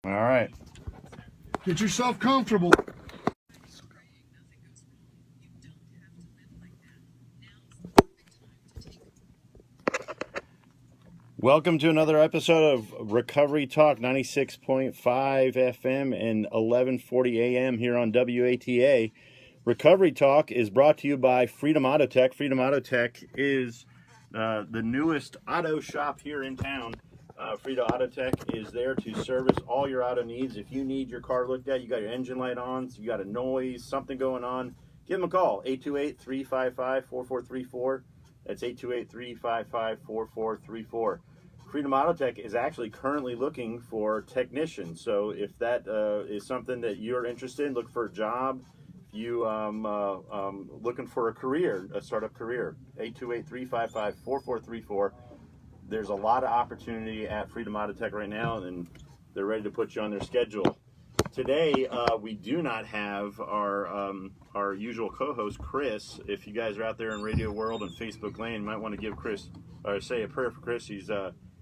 All right. Get yourself comfortable. Welcome to another episode of Recovery Talk, 96.5 FM and 1140 AM here on WATA. Recovery Talk is brought to you by Freedom Auto Tech. Freedom Auto Tech is the newest auto shop here in town. Freedom Auto Tech is there to service all your auto needs. If you need your car looked at, you got your engine light on, so you got a noise, something going on, give them a call, 828-355-4434. That's 828-355-4434. Freedom Auto Tech is actually currently looking for technicians. So if that is something that you're interested in, look for a job, you looking for a career, a startup career, 828-355-4434. There's a lot of opportunity at Freedom Auto Tech right now, and they're ready to put you on their schedule. Today, we do not have our usual co-host, Chris. If you guys are out there in Radio World and Facebook Land, you might want to give Chris, or say a prayer for Chris. He's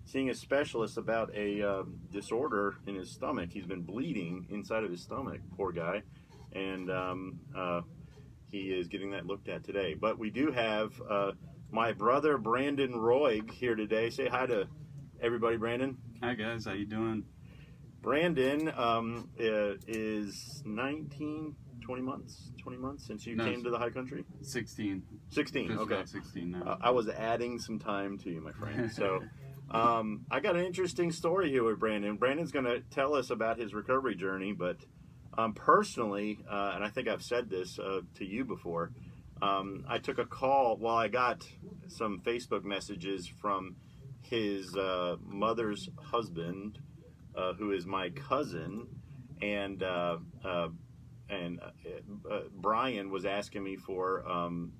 seeing a specialist about a disorder in his stomach. He's been bleeding inside of his stomach, poor guy, and he is getting that looked at today. But we do have my brother Brandon Roig here today. Say hi to everybody, Brandon. Hi guys, how you doing? Brandon is 19, 20 months since you came to the high country? 16. 16, Just okay. about 16 now. I was adding some time to you, my friend. So I got an interesting story here with Brandon. Brandon's going to tell us about his recovery journey, but personally, and I think I've said this to you before, I took a call. Well, I got some Facebook messages from his mother's husband, who is my cousin, and Brian was asking me for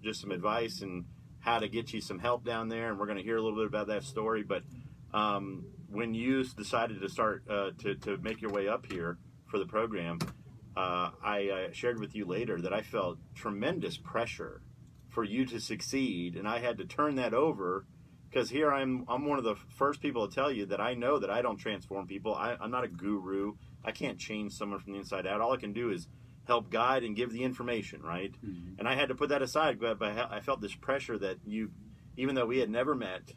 just some advice and how to get you some help down there, and we're going to hear a little bit about that story. But when you decided to start to make your way up here for the program, I shared with you later that I felt tremendous pressure for you to succeed, and I had to turn that over, because here I'm one of the first people to tell you that I know that I don't transform people. I'm not a guru. I can't change someone from the inside out. All I can do is help guide and give the information, right? Mm-hmm. And I had to put that aside, but I felt this pressure that you, even though we had never met,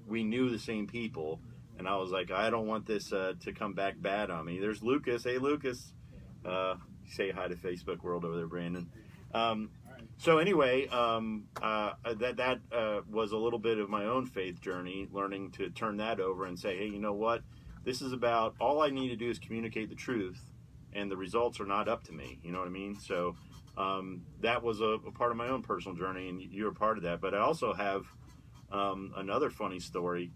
we knew the same people, and I was like, I don't want this to come back bad on me. There's Lucas. Hey, Lucas. Say hi to Facebook world over there, Brandon. So anyway, that was a little bit of my own faith journey, learning to turn that over and say, hey, you know what? This is about, all I need to do is communicate the truth, and the results are not up to me. You know what I mean? So that was a part of my own personal journey, and you're a part of that. But I also have another funny story.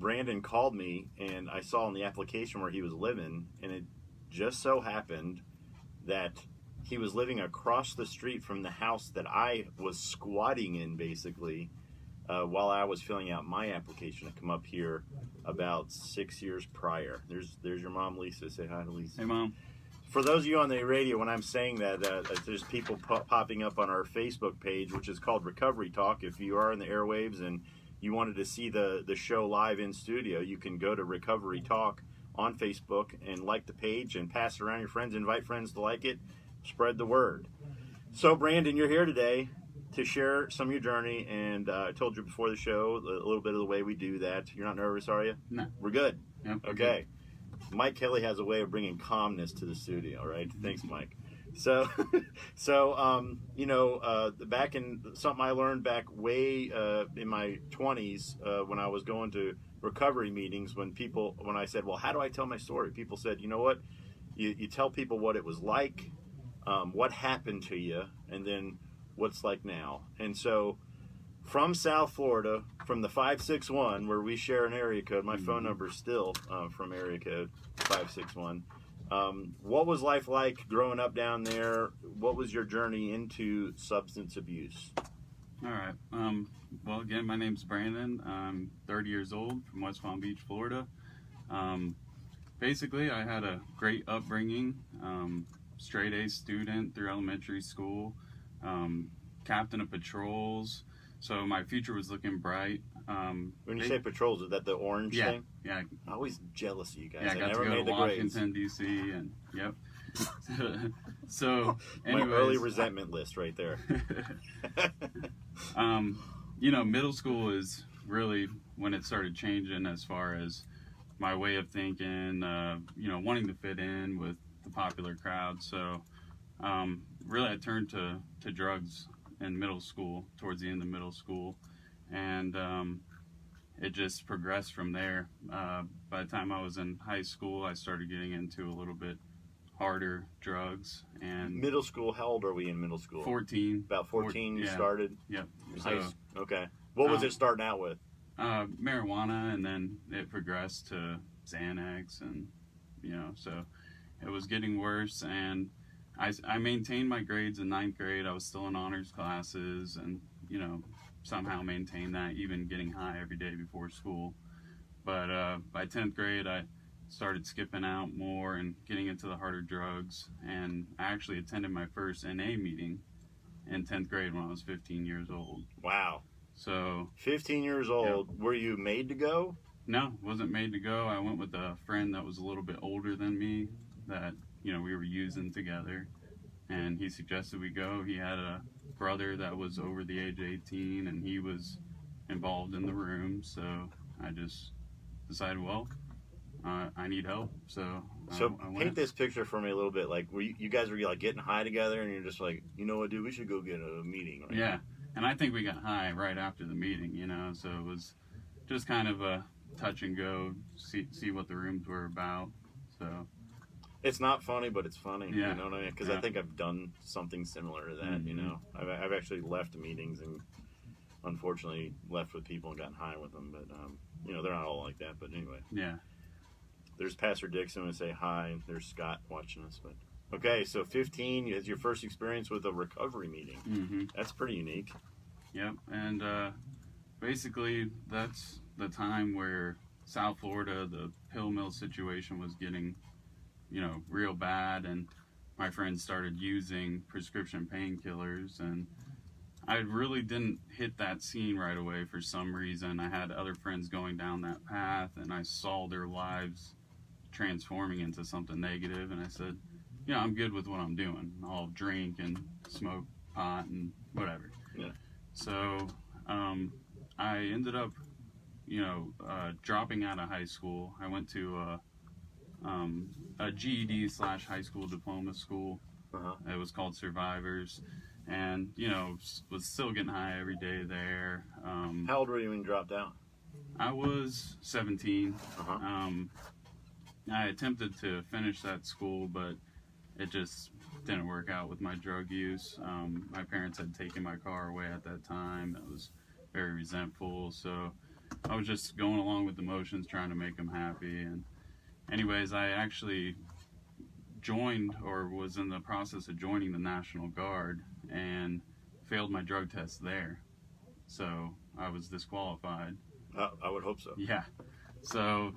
Brandon called me, and I saw in the application where he was living, and it just so happened that he was living across the street from the house that I was squatting in, basically, while I was filling out my application to come up here about 6 years prior. There's your mom, Lisa. Say hi to Lisa. Hey, Mom. For those of you on the radio, when I'm saying that, there's people popping up on our Facebook page, which is called Recovery Talk. If you are in the airwaves and you wanted to see the show live in studio, you can go to Recovery Talk on Facebook and like the page and pass it around your friends, invite friends to like it, spread the word. So Brandon, you're here today to share some of your journey, and I told you before the show a little bit of the way we do that. You're not nervous, are you? No. We're good? Yep, we're okay. Good. Mike Kelly has a way of bringing calmness to the studio, right? Thanks, Mike. So back in something I learned back way in my 20s when I was going to recovery meetings, when I said, well, how do I tell my story? People said, you know what? You tell people what it was like, what happened to you, and then what's like now. And so from South Florida, from the 561, where we share an area code, my phone number is still from area code 561. What was life like growing up down there? What was your journey into substance abuse? All right. Well, again, my name's Brandon. I'm 30 years old from West Palm Beach, Florida. Basically, I had a great upbringing, straight A student through elementary school, captain of patrols. So my future was looking bright. When you say patrols, is that the orange yeah, thing? yeah, I'm always jealous of you guys. yeah. I got never to go made to the grades. Washington D.C. and yep. So, My anyways, early resentment list right there. Middle school is really when it started changing as far as my way of thinking. Wanting to fit in with the popular crowd. So, really, I turned to drugs in middle school, towards the end of middle school, and it just progressed from there. By the time I was in high school, I started getting into a little bit harder drugs. And Middle school, how old are we in middle school? 14. About 14 you yeah. started? Yep. Okay. What was it starting out with? Marijuana, and then it progressed to Xanax, and so it was getting worse. And I maintained my grades in 9th grade. I was still in honors classes, and somehow maintained that, even getting high every day before school. But by 10th grade, I started skipping out more and getting into the harder drugs. And I actually attended my first NA meeting in 10th grade when I was 15 years old. Wow. So 15 years old. Were you made to go? No, wasn't made to go. I went with a friend that was a little bit older than me that we were using together, and he suggested we go. He had a brother that was over the age of 18, and he was involved in the room. So I just decided, well, I need help. So I went. Paint this picture for me a little bit. Like, were you guys were like getting high together, and you're just like, you know what, dude, we should go get a meeting. Right Yeah, now. and I think we got high right after the meeting. So it was just kind of a touch and go, see what the rooms were about. So it's not funny, but it's funny. Yeah. You know what I mean? Because I think I've done something similar to that. Mm-hmm. I've actually left meetings and unfortunately left with people and gotten high with them. But they're not all like that. But anyway. Yeah. There's Pastor Dixon to say hi. There's Scott watching us. But okay, so 15, you had your first experience with a recovery meeting. Mm-hmm. That's pretty unique. Yep, and basically that's the time where South Florida, the pill mill situation was getting, real bad, and my friends started using prescription painkillers, and I really didn't hit that scene right away for some reason. I had other friends going down that path, and I saw their lives transforming into something negative, and I said, I'm good with what I'm doing. I'll drink and smoke pot and whatever. Yeah. So I ended up, dropping out of high school. I went to a GED / high school diploma school. Uh-huh. It was called Survivors, and was still getting high every day there. How old were you when you dropped out? I was 17. Uh-huh. I attempted to finish that school, but it just didn't work out with my drug use. My parents had taken my car away at that time. I was very resentful, so I was just going along with the motions, trying to make them happy. And anyways, I actually joined, or was in the process of joining, the National Guard and failed my drug test there. So I was disqualified. I would hope so. Yeah. So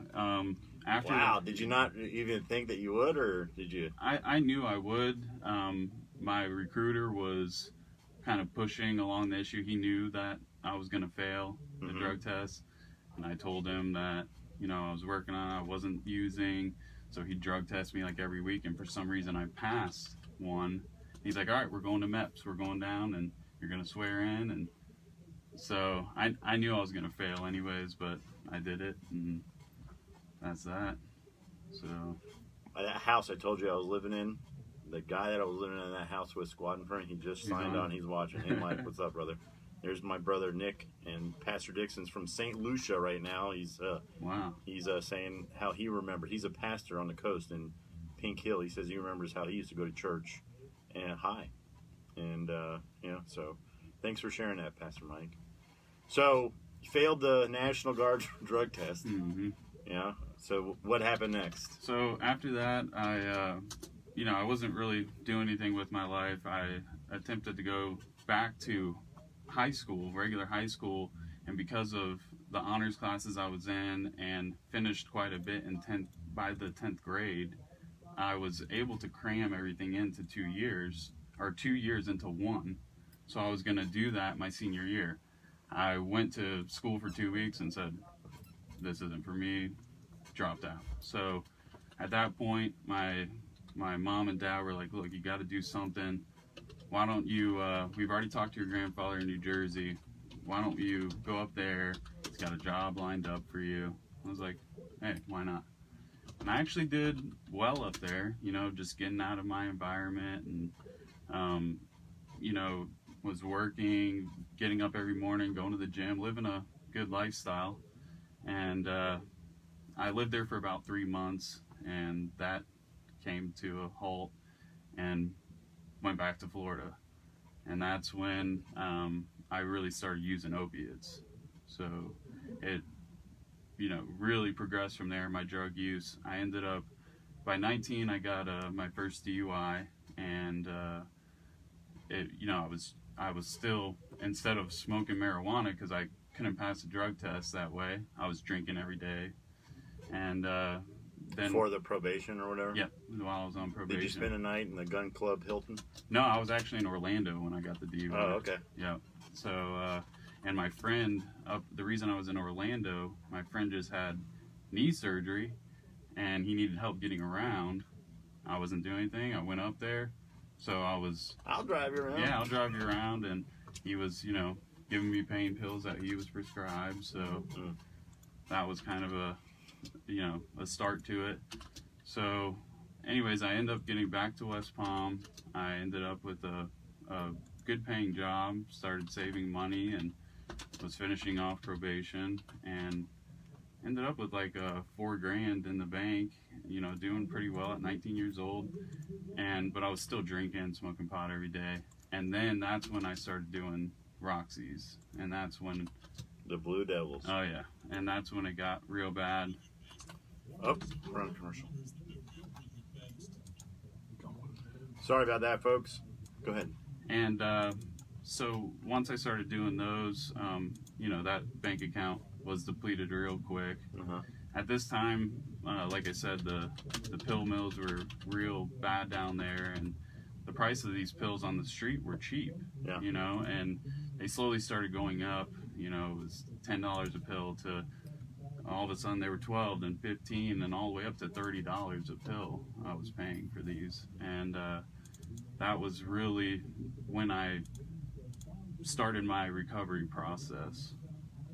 after did you not even think that you would, or did you? I knew I would. My recruiter was kind of pushing along the issue. He knew that I was going to fail the Mm-hmm. drug test, and I told him that I was working on it, I wasn't using, so he drug test me like every week, and for some reason I passed one. He's like, all right, we're going to MEPS, we're going down, and you're going to swear in. And so I knew I was going to fail anyways, but I did it, and that's that. So That house I told you I was living in, the guy that I was living in that house with, squatting for him, he just signed on. He's watching. Hey, Mike, what's up, brother? There's my brother Nick, and Pastor Dixon's from St. Lucia right now. He's wow. He's saying how he remembered. He's a pastor on the coast in Pink Hill. He says he remembers how he used to go to church and high, and So, thanks for sharing that, Pastor Mike. So, you failed the National Guard drug test. Mm-hmm. Yeah. So, what happened next? So after that, I wasn't really doing anything with my life. I attempted to go back to high school, regular high school, and because of the honors classes I was in and finished quite a bit by the 10th grade, I was able to cram everything into 2 years, or 2 years into one. So I was going to do that my senior year. I went to school for 2 weeks and said, this isn't for me, dropped out. So at that point, my mom and dad were like, look, you got to do something. Why don't you, we've already talked to your grandfather in New Jersey. Why don't you go up there? He's got a job lined up for you. I was like, hey, why not? And I actually did well up there, you know, just getting out of my environment and, you know, was working, getting up every morning, going to the gym, living a good lifestyle. And I lived there for about 3 months, and that came to a halt and went back to Florida. And that's when I really started using opiates. So it, you know, really progressed from there, my drug use. I ended up, by 19, I got my first DUI, and it, you know, I was still, instead of smoking marijuana, because I couldn't pass a drug test that way, I was drinking every day. And then For the probation or whatever? yeah, while I was on probation. Did you spend a night in the gun club Hilton? No, I was actually in Orlando when I got the DUI. Oh, okay. Yeah. So, and my friend, the reason I was in Orlando, my friend just had knee surgery, and he needed help getting around. I wasn't doing anything. I went up there, so I was. I'll drive you around. Yeah, I'll drive you around, and he was, you know, giving me pain pills that he was prescribed. So that was kind of a, you know, a start to it. So, anyways, I ended up getting back to West Palm. I ended up with a good paying job, started saving money, and was finishing off probation, and ended up with like $4,000 in the bank, you know, doing pretty well at 19 years old. But I was still drinking, smoking pot every day. And then that's when I started doing Roxy's, and that's when The Blue Devils. oh yeah, and that's when it got real bad. Oh, we're on a commercial. Sorry about that, folks. Go ahead. And so once I started doing those, you know, that bank account was depleted real quick. Uh-huh. At this time, like I said, the pill mills were real bad down there, and the price of these pills on the street were cheap. Yeah. You know, and they slowly started going up. You know, it was $10 a pill to all of a sudden they were 12 and 15 and all the way up to $30 a pill I was paying for these. And that was really when I started my recovery process.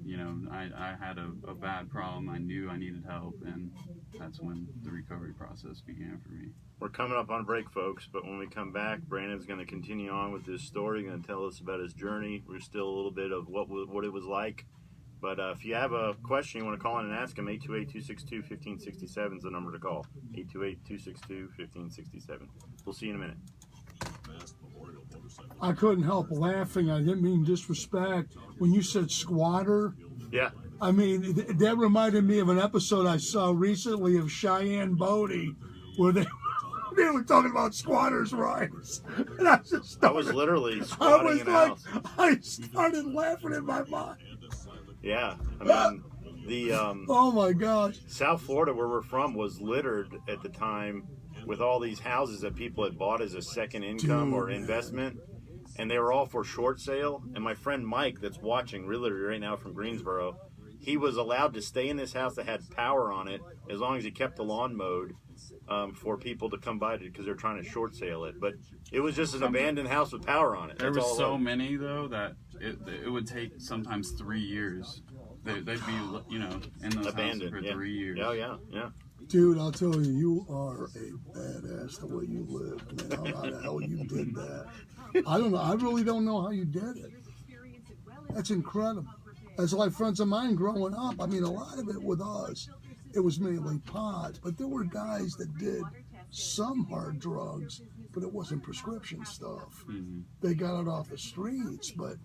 You know, I had a bad problem. I knew I needed help, and that's when the recovery process began for me. We're coming up on break, folks, but when we come back, Brandon's going to continue on with this story, going to tell us about his journey. We're still a little bit of what it was like. But if you have a question you want to call in and ask him, 828-262-1567 is the number to call. 828-262-1567. We'll see you in a minute. I couldn't help laughing. I didn't mean disrespect. When you said squatter, Yeah. I mean, that reminded me of an episode I saw recently of Cheyenne Bodie, where they were talking about squatters' rights. And I just I was literally I squatting was in a like, house. I started laughing in my mind. Yeah. I mean, the Oh my gosh. South Florida, where we're from, was littered at the time with all these houses that people had bought as a second income or investment, and they were all for short sale. And my friend Mike, that's watching, realtor right now from Greensboro, he was allowed to stay in this house that had power on it as long as he kept the lawn mowed for people to come by it because they're trying to short sale it. But it was just an abandoned house with power on it. There That's were all it so was. many though that it would take sometimes 3 years. They'd be, you know, in those Abandoned. houses for Yeah. 3 years. Oh yeah, yeah. Dude, I'll tell you, you are a badass the way you lived, man. I don't know how the hell you did that. I don't know. I really don't know how you did it. That's incredible. That's like friends of mine growing up. I mean, a lot of it with us, it was mainly pot, but there were guys that did some hard drugs, but it wasn't prescription stuff. Mm-hmm. They got it off the streets, but,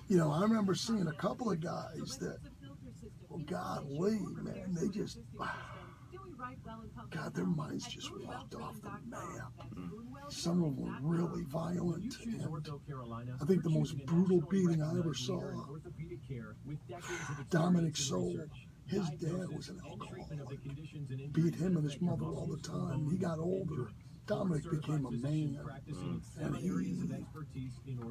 you know, I remember seeing a couple of guys that, well, golly, man, they just... God, their minds just walked off the map. Some of them were really violent. And I think the most brutal beating I ever saw, Dominic Soul, his dad was an alcoholic. Beat him and his mother all the time. He got older. Dominic became a man, and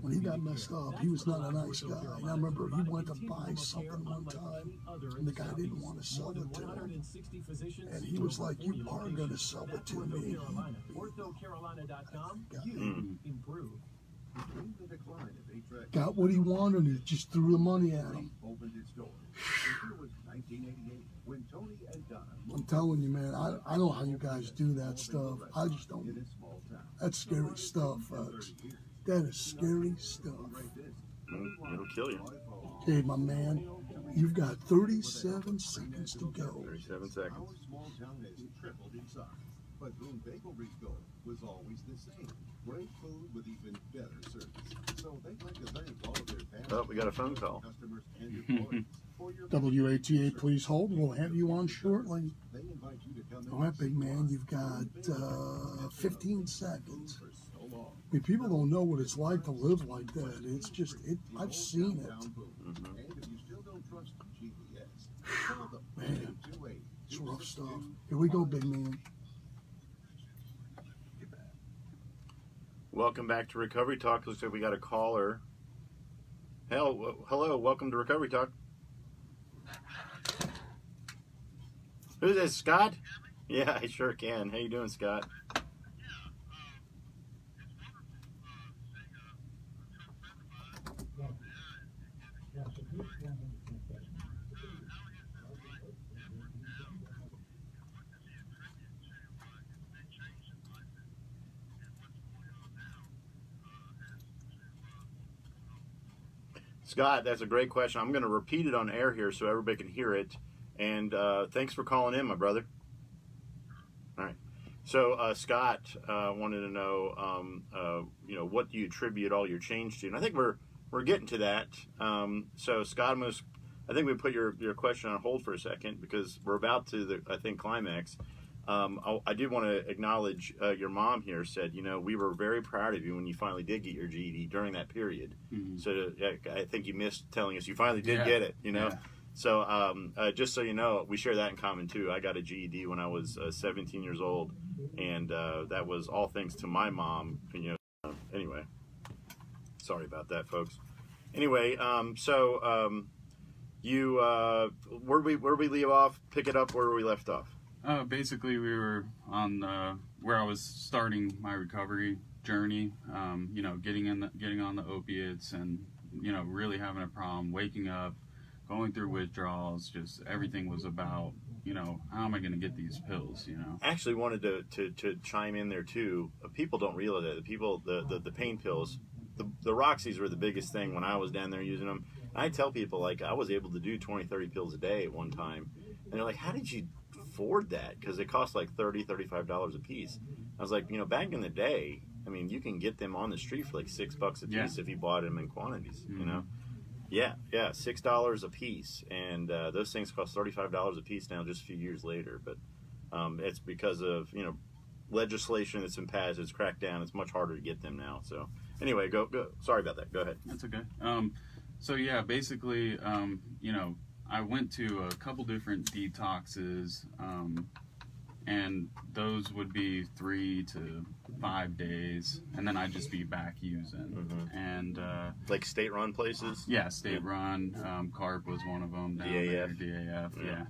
when he got messed up, he was not a nice guy. And I remember he went to buy something one time, and the guy didn't want to sell it to him. And he was like, "You are going to sell it to me." Got what he wanted and just threw the money at him. I'm telling you, man, I don't know how you guys do that stuff. I just don't. That's scary stuff, folks. That is scary stuff. It'll kill you. Okay, my man, you've got 37 seconds to go. 37 seconds. Our small town has tripled in size, but Boone Bakery's goal was always the same: great food with even better service. So they'd like to thank all of their fans, Oh, we got a phone call. customers, and employees for your WATA, please hold. We'll have you on shortly. They invite you to come in All right, big man, you've got 15 seconds. for so long. I mean, people don't know what it's like to live like that. It's just, I've seen it. And if you still don't trust GPS, call them. Man, it's rough stuff. Here we go, big man. Welcome back to Recovery Talk. Looks like we got a caller. Hello, welcome to Recovery Talk. Who's this, Scott? Yeah, I sure can. How you doing, Scott? Scott, that's a great question. I'm going to repeat it on air here so everybody can hear it. And thanks for calling in, my brother. All right. So Scott wanted to know, what do you attribute all your change to? And I think we're getting to that. So Scott, I think we put your question on hold for a second because we're about to the climax. I did want to acknowledge your mom here said, we were very proud of you when you finally did get your GED during that period. Mm-hmm. So I think you missed telling us you finally did get it, Yeah. So just so you know, we share that in common too. I got a GED when I was 17 years old, and that was all thanks to my mom. Anyway, sorry about that, folks. Anyway, you where we leave off? Pick it up where we left off. Basically, we were on where I was starting my recovery journey. Getting on the opiates, and really having a problem waking up, going through withdrawals. Just everything was about how am I going to get these pills? I actually wanted to chime in there too. People don't realize that the pain pills, the Roxys were the biggest thing when I was down there using them. And I tell people like I was able to do 20-30 pills a day at one time, and they're like, how did you afford that? Because it costs like $30-$35 a piece. I was like, back in the day, I mean, you can get them on the street for like $6 a piece if you bought them in quantities. Mm-hmm. Yeah, $6 a piece, and those things cost $35 a piece now, just a few years later. But it's because of legislation that's been passed, it's cracked down. It's much harder to get them now. So anyway, go. Sorry about that. Go ahead. That's okay. So yeah, basically, I went to a couple different detoxes, and those would be 3 to 5 days, and then I'd just be back using. Mm-hmm. And like state-run places. Yeah, state-run. CARP was one of them. Down there, DAF. Yeah.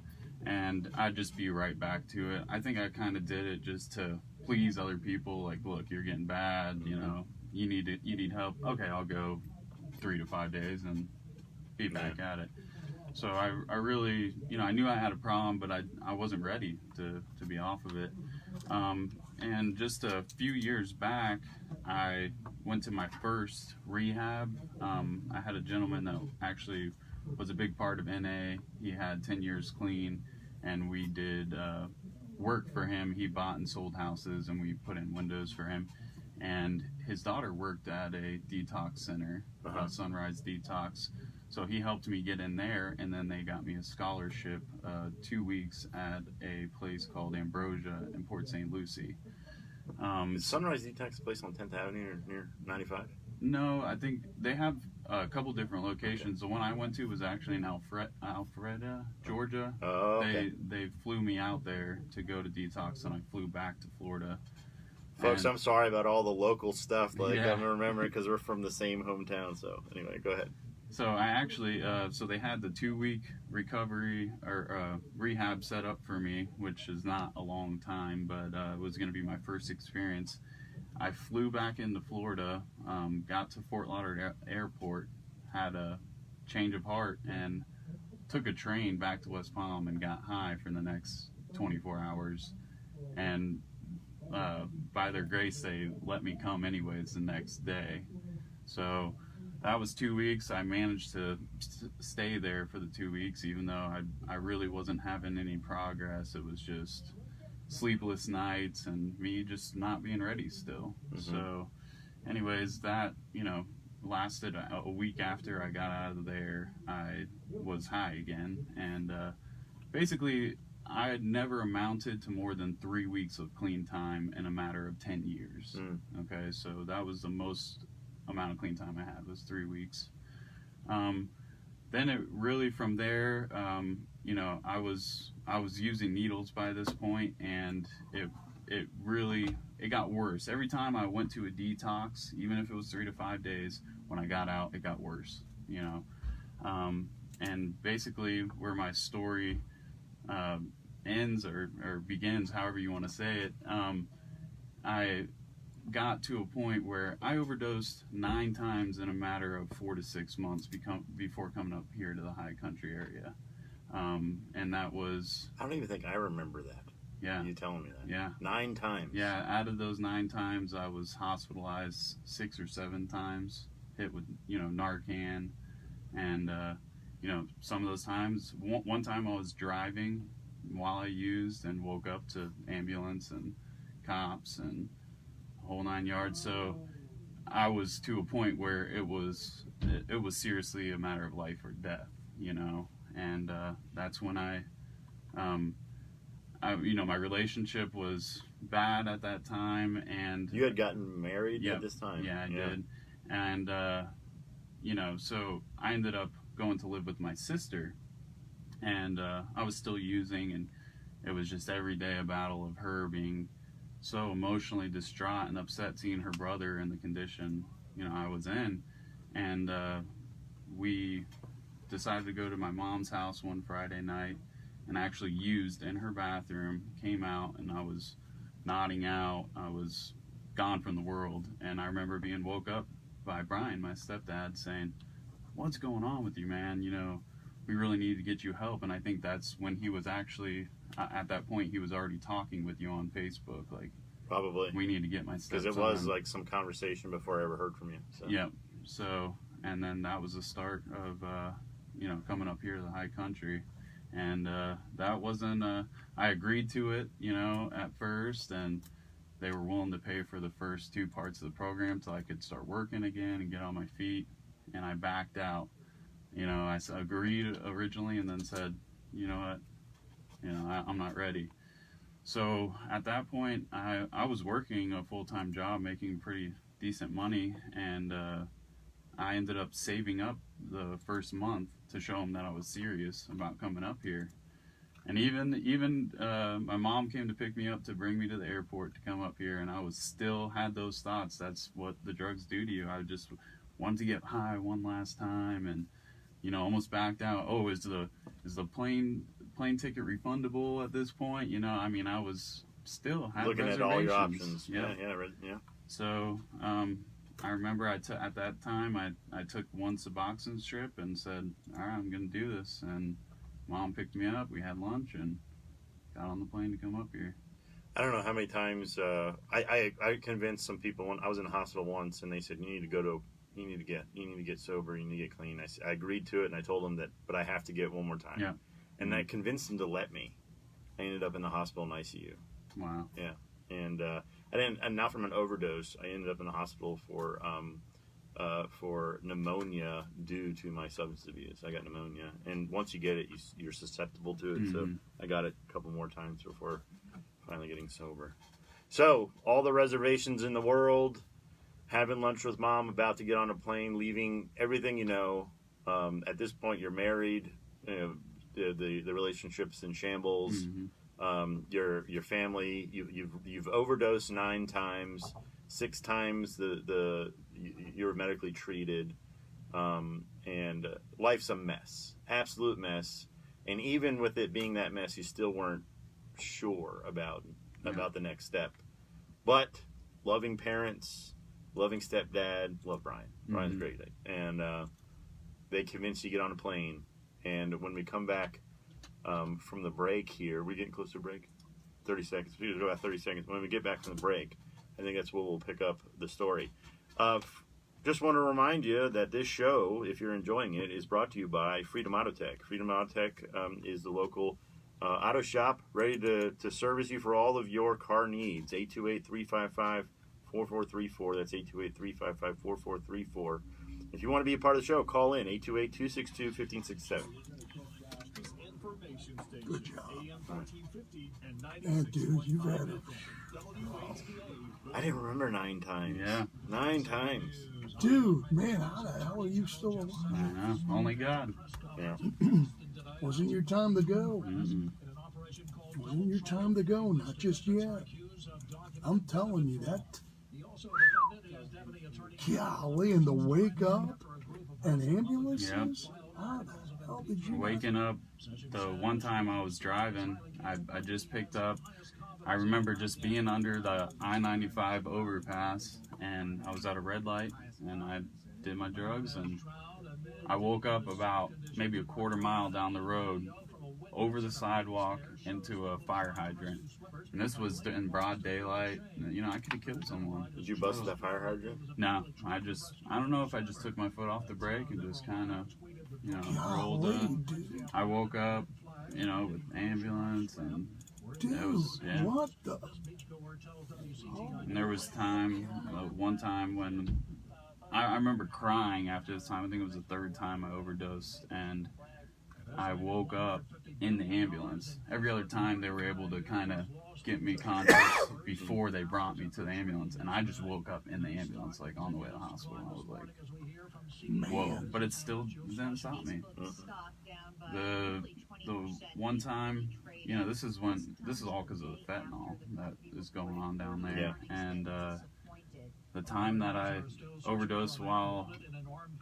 And I'd just be right back to it. I think I kind of did it just to please other people. Like, look, you're getting bad. You need help. Okay, I'll go 3 to 5 days and be back at it. So I really, I knew I had a problem, but I wasn't ready to be off of it. And just a few years back, I went to my first rehab. I had a gentleman that actually was a big part of NA. He had 10 years clean, and we did work for him. He bought and sold houses, and we put in windows for him. And his daughter worked at a detox center, Sunrise Detox. So he helped me get in there, and then they got me a scholarship 2 weeks at a place called Ambrosia in Port St. Lucie. Is Sunrise Detox a place on 10th Avenue or near 95? No, I think they have a couple different locations. The one I went to was actually in Alpharetta, Georgia. Oh, okay. They flew me out there to go to detox, and I flew back to Florida. Folks, And- I'm sorry about all the local stuff. Like, Yeah. I'm remembering because we're from the same hometown. So, anyway, go ahead. So I actually, so they had the 2-week recovery or rehab set up for me, which is not a long time, but it was going to be my first experience. I flew back into Florida, got to Fort Lauderdale Airport, had a change of heart, and took a train back to West Palm and got high for the next 24 hours. And by their grace, they let me come anyways the next day. So that was 2 weeks. I managed to stay there for the 2 weeks, even though I really wasn't having any progress. It was just sleepless nights and me just not being ready still. So anyways, that, lasted a week after I got out of there. I was high again, and basically I had never amounted to more than 3 weeks of clean time in a matter of 10 years. Okay, so that was the most amount of clean time I had, was 3 weeks. Then it really, from there, I was using needles by this point, and it really got worse. Every time I went to a detox, even if it was 3 to 5 days, when I got out, it got worse. And basically where my story ends or begins, however you want to say it, I got to a point where I overdosed 9 times in a matter of 4 to 6 months before coming up here to the high country area. And that was... I don't even think I remember that. Yeah. You telling me that? Yeah. 9 times. Yeah, out of those 9 times, I was hospitalized 6 or 7 times, hit with, Narcan. And, some of those times, one time I was driving while I used and woke up to ambulance and cops and whole 9 yards. So I was to a point where it was seriously a matter of life or death, and that's when I my relationship was bad at that time, and You had gotten married Yep. at this time? yeah, I did. And so I ended up going to live with my sister, and I was still using, and it was just every day a battle of her being so emotionally distraught and upset seeing her brother in the condition I was in. And we decided to go to my mom's house one Friday night and actually used in her bathroom, came out, and I was nodding out. I was gone from the world. And I remember being woke up by Brian, my stepdad, saying, "What's going on with you, man? We really need to get you help." And I think that's when he was actually, at that point, he was already talking with you on Facebook, like, Probably. we need to get my stepson. Because it was like some conversation before I ever heard from you. So. Yep. So, and then that was the start of, coming up here to the high country. And that wasn't, I agreed to it, at first, and they were willing to pay for the first 2 parts of the program till I could start working again and get on my feet. And I backed out. I agreed originally and then said, you know what, I'm not ready. So at that point, I was working a full-time job, making pretty decent money, and I ended up saving up the first month to show them that I was serious about coming up here. And even my mom came to pick me up to bring me to the airport to come up here, and I was still had those thoughts. That's what the drugs do to you. I just wanted to get high one last time, and almost backed out. Oh, is the plane ticket refundable at this point? I was still had Looking at all your reservations. options. Yeah. So I remember at that time I took 1 Suboxone strip and said, all right, I'm going to do this. And Mom picked me up. We had lunch and got on the plane to come up here. I don't know how many times I convinced some people when I was in the hospital once, and they said you need to get sober, you need to get clean. I agreed to it, and I told them that, but I have to get one more time. Yeah. And I convinced them to let me. I ended up in the hospital in ICU. Wow. Yeah. And and not from an overdose. I ended up in the hospital for pneumonia due to my substance abuse. I got pneumonia, and once you get it, you're susceptible to it. So I got it a couple more times before finally getting sober. So all the reservations in the world, having lunch with Mom, about to get on a plane, leaving everything At this point, you're married. The relationship's in shambles. your family. You've overdosed 9 times, 6 times you were medically treated, and life's a mess, absolute mess. And even with it being that mess, you still weren't sure about the next step. But loving parents, loving stepdad, love Brian. Brian's great, and they convinced you to get on a plane. And when we come back from the break here, we're getting close to break. 30 seconds. We go about 30 seconds. When we get back from the break, I think that's where we'll pick up the story. Just want to remind you that this show, if you're enjoying it, is brought to you by Freedom Auto Tech. Freedom Auto Tech is the local auto shop ready to service you for all of your car needs. 828-355-4434. That's 828-355-4434. If you want to be a part of the show, call in 828-262-1567. Good job. And dude, you've had it. I didn't remember 9 times. Yeah. 9 times. Dude, man, how the hell are you still alive? I know. Only God. Yeah. Wasn't your time to go. Mm-hmm. Wasn't your time to go, not just yet. I'm telling you that. Golly, and to wake up and ambulances? Yep. How the hell did you... Waking up, the one time I was driving, I just picked up, I remember just being under the I-95 overpass, and I was at a red light, and I did my drugs, and I woke up about maybe a quarter mile down the road, over the sidewalk, into a fire hydrant. And this was in broad daylight. You know, I could have killed someone. Did you bust that fire hydrant? No, I don't know if I just took my foot off the brake and just kind of, rolled Golly, in. dude. I woke up, with ambulance, and Dude, it was, what the... And there was one time when I remember crying after this time. I think it was the 3rd time I overdosed, and I woke up in the ambulance. Every other time they were able to kind of get me conscious before they brought me to the ambulance, and I just woke up in the ambulance, like on the way to the hospital. I was like, whoa, but it still didn't stop me. The one time, this is all because of the fentanyl that is going on down there. Yeah. And the time that I overdosed while,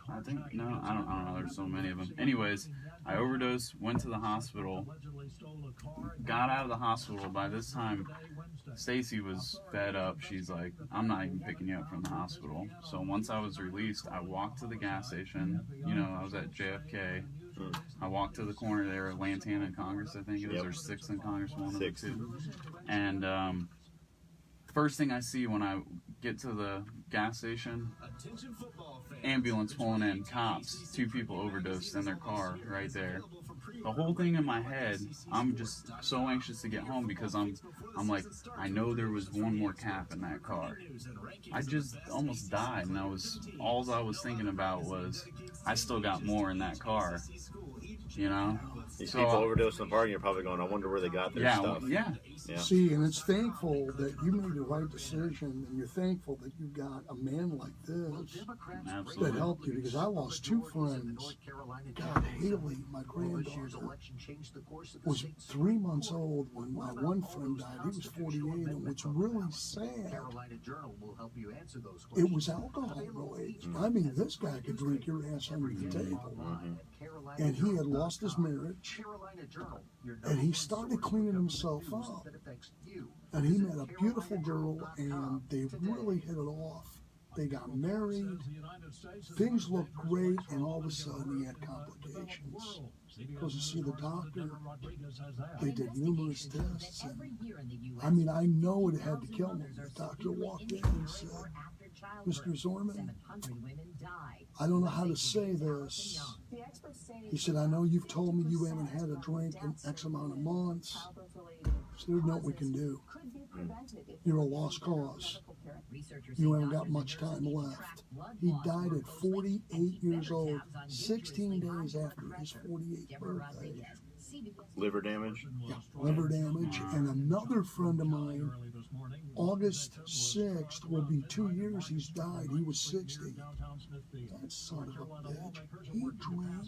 I don't know, there's so many of them. Anyways, I overdosed, went to the hospital, got out of the hospital. By this time, Stacy was fed up. She's like, I'm not even picking you up from the hospital. So once I was released, I walked to the gas station. I was at JFK. I walked to the corner there, Lantana and Congress, I think it is, or 6th and Congress, one of the 2. And first thing I see when I get to the gas station, ambulance pulling in, cops, 2 people overdosed in their car right there. The whole thing in my head, I'm just so anxious to get home because I'm like, I know there was one more cap in that car. I just almost died, and all I was thinking about was, I still got more in that car, These people overdose in the park, and you're probably going, I wonder where they got their stuff. Yeah. See, and it's thankful that you made the right decision, and you're thankful that you got a man like this Absolutely. that helped you, because I lost 2 friends. God, Haley, my granddaughter, was 3 months old when my one friend died. He was 48, and what's really sad, it was alcohol related. I mean, this guy could drink your ass under the table. And he had lost his marriage, and he started cleaning himself up, and he met a beautiful girl, and they really hit it off. They got married, things looked great, and all of a sudden he had complications. Goes to see the doctor. They did numerous tests, and I know it had to kill him. The doctor walked in and said, Mr. Zorman, I don't know how to say this. He said, I know you've told me you haven't had a drink in X amount of months. So there's nothing we can do. You're a lost cause. You haven't got much time left. He died at 48 years old, 16 days after his 48th birthday. Liver damage? Yeah, liver damage. And another friend of mine, August 6th, will be 2 years he's died. He was 60. That son of a bitch. He drank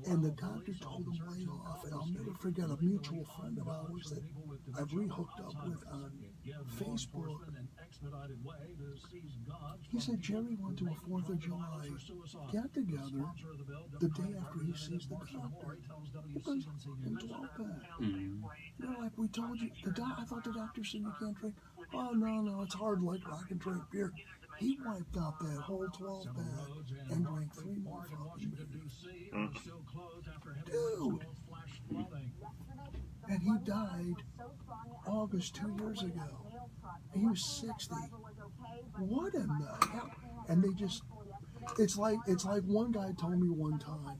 And the doctor told him lay off. And I'll never forget a mutual friend of ours that I've re-hooked up with on Facebook. He said Jerry went to a 4th of July get-together the day after he sees the doctor. Because in 12-pack. They're like, we told you. I thought the doctor said you can't drink. Oh, no, it's hard liquor. I can drink beer. He wiped out that whole 12-pack and drank 3 more fucking beers. Dude! And he died August 2 years ago. He was 60. What in the hell? And they just, it's like one guy told me one time.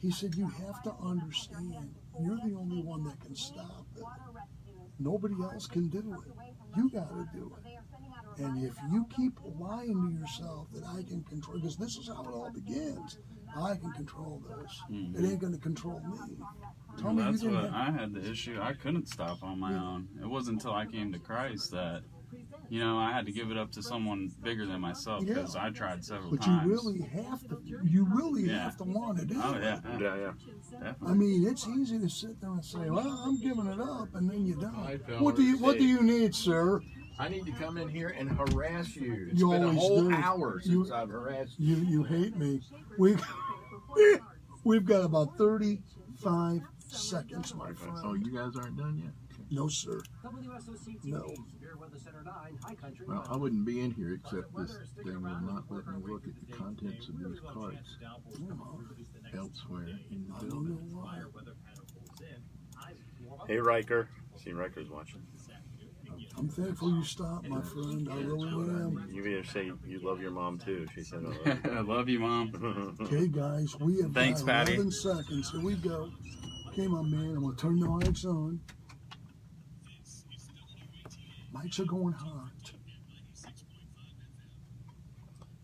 He said, you have to understand, you're the only one that can stop it. Nobody else can do it. You got to do it. And if you keep lying to yourself that I can control, because this is how it all begins. I can control this. It ain't going to control me. Well, that's what I had the issue. I couldn't stop on my own. It wasn't until I came to Christ that, I had to give it up to someone bigger than myself because I tried several times. But you really have to want to do it. Oh, yeah. Definitely. I mean, it's easy to sit there and say, well, I'm giving it up, and then you don't. What do you need, sir? I need to come in here and harass you. It's You been a always whole do. hour since I've harassed you. You hate me. We've got about 35 seconds, my friend. Oh, you guys aren't done yet? No, sir. No. Well, I wouldn't be in here except this thing will not let me look at the contents of these cards elsewhere in the building. Hey, Riker. See, Riker's watching. I'm thankful you stopped, my friend. I really am. You better say you love your mom, too. She said, I love you. I love you, Mom. Okay, guys, we have Thanks, got Patty. 11 seconds. Here we go. Okay, my man, I'm going to turn the lights on. Mics are going hot.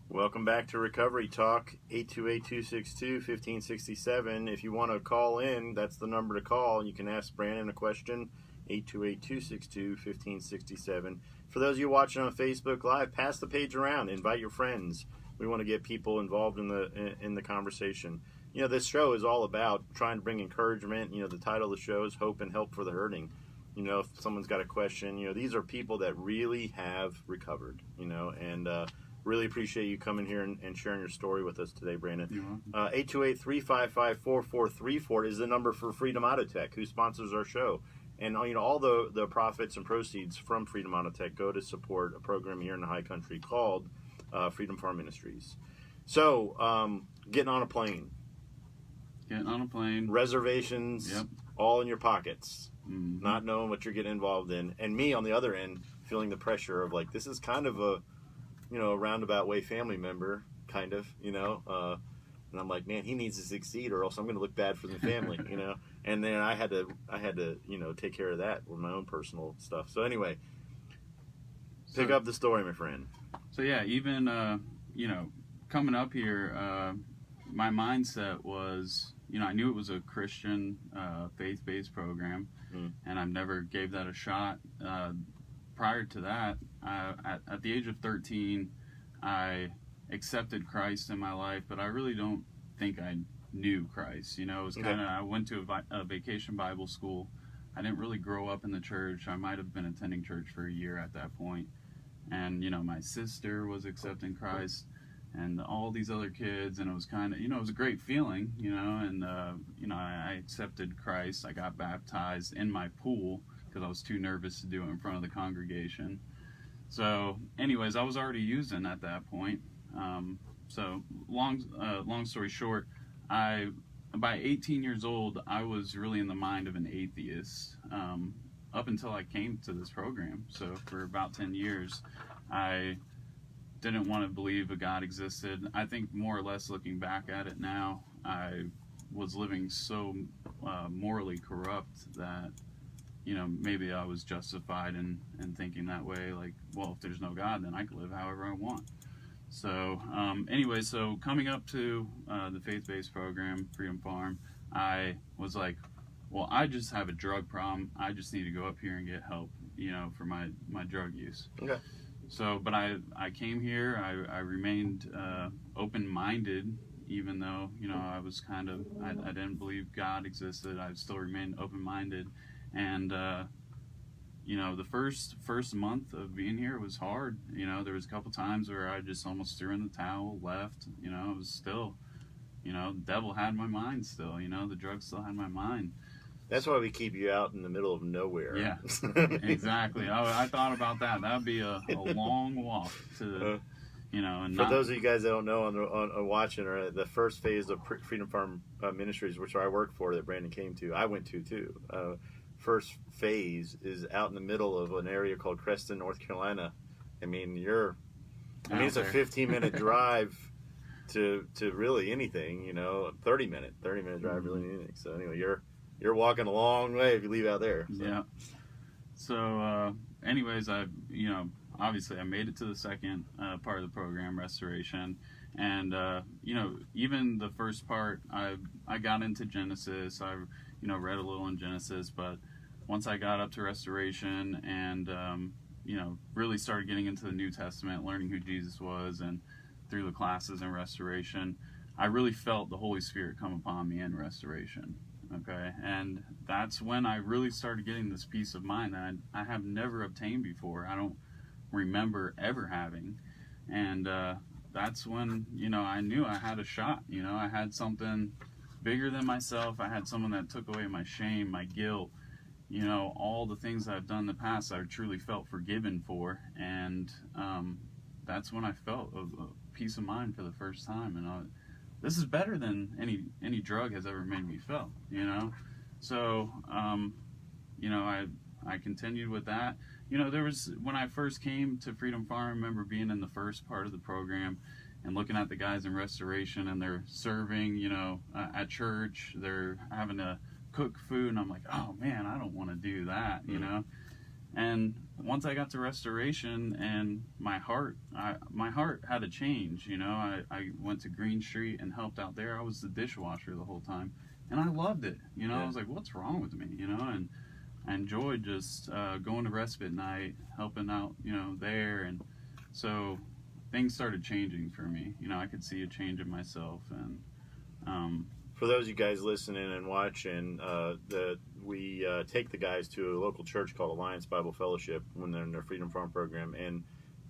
Welcome back to Recovery Talk, 828-262-1567. If you want to call in, that's the number to call. You can ask Brandon a question, 828-262-1567. For those of you watching on Facebook Live, pass the page around. Invite your friends. We want to get people involved in the conversation. This show is all about trying to bring encouragement. The title of the show is Hope and Help for the Hurting. If someone's got a question, these are people that really have recovered, and really appreciate you coming here and sharing your story with us today, Brandon. 828-355-4434 is the number for Freedom Auto Tech, who sponsors our show. And, all the profits and proceeds from Freedom Auto Tech go to support a program here in the high country called Freedom Farm Ministries. So, getting on a plane. Reservations, all in your pockets. Not knowing what you're getting involved in. And me, on the other end, feeling the pressure of, this is kind of a roundabout way family member, kind of, and I'm like, man, he needs to succeed or else I'm going to look bad for the family, And then I had to, take care of that with my own personal stuff. So anyway, pick up the story, my friend. So yeah, even, coming up here, my mindset was, I knew it was a Christian, faith-based program, and I've never gave that a shot. Prior to that, at the age of 13, I accepted Christ in my life, but I really don't think I knew Christ. It was kind of, I went to a vacation Bible school. I didn't really grow up in the church. I might have been attending church for a year at that point. And, my sister was accepting Christ and all these other kids, and it was kind of, it was a great feeling, and, I accepted Christ. I got baptized in my pool because I was too nervous to do it in front of the congregation. So anyways, I was already using at that point. So long story short, by 18 years old, I was really in the mind of an atheist, up until I came to this program. So for about 10 years, I didn't want to believe a God existed. I think more or less looking back at it now, I was living so morally corrupt that, maybe I was justified in thinking that way. Like, well, if there's no God, then I can live however I want. So anyway, so coming up to the faith-based program, Freedom Farm, I was like, well, I just have a drug problem. I just need to go up here and get help, for my drug use. Okay. So, but I came here, I remained open-minded, even though, you know, I was kind of, I didn't believe God existed. I still remained open-minded. And, you know, the first month of being here was hard. You know, there was a couple times where I just almost threw in the towel, left. You know, it was still, you know, the devil had my mind still. You know, the drugs still had my mind. That's why we keep you out in the middle of nowhere. Yeah, exactly. I thought about that. That would be a long walk to, you know. And for those of you guys that don't know on watching, or the first phase of Freedom Farm Ministries, which I work for, that Brandon came to, I went to too. First phase is out in the middle of an area called Creston, North Carolina. I mean, it's a 15-minute drive to really anything. You know, 30-minute drive really anything. So anyway, you're walking a long way if you leave out there. So. Yeah. So, anyways, obviously I made it to the second part of the program, restoration. And, you know, even the first part, I got into Genesis. I, you know, read a little in Genesis. But once I got up to restoration and, you know, really started getting into the New Testament, learning who Jesus was, and through the classes in restoration, I really felt the Holy Spirit come upon me in restoration. Okay, and that's when I really started getting this peace of mind that I have never obtained before. I don't remember ever having. And that's when, you know, I knew I had a shot. You know, I had something bigger than myself. I had someone that took away my shame, my guilt, you know, all the things that I've done in the past I truly felt forgiven for. And that's when I felt a peace of mind for the first time. And this is better than any drug has ever made me feel, you know? So, you know, I continued with that. You know, when I first came to Freedom Farm, I remember being in the first part of the program and looking at the guys in restoration, and they're serving, you know, at church, they're having to cook food, and I'm like, oh man, I don't want to do that, you know? And once I got to restoration, and my heart had to change. You know, I went to Green Street and helped out there. I was the dishwasher the whole time, and I loved it. You know, I was like, what's wrong with me? You know, and I enjoyed just going to respite night, helping out, you know, there. And so things started changing for me. You know, I could see a change in myself. And for those of you guys listening and watching, we take the guys to a local church called Alliance Bible Fellowship when they're in their Freedom Farm program, and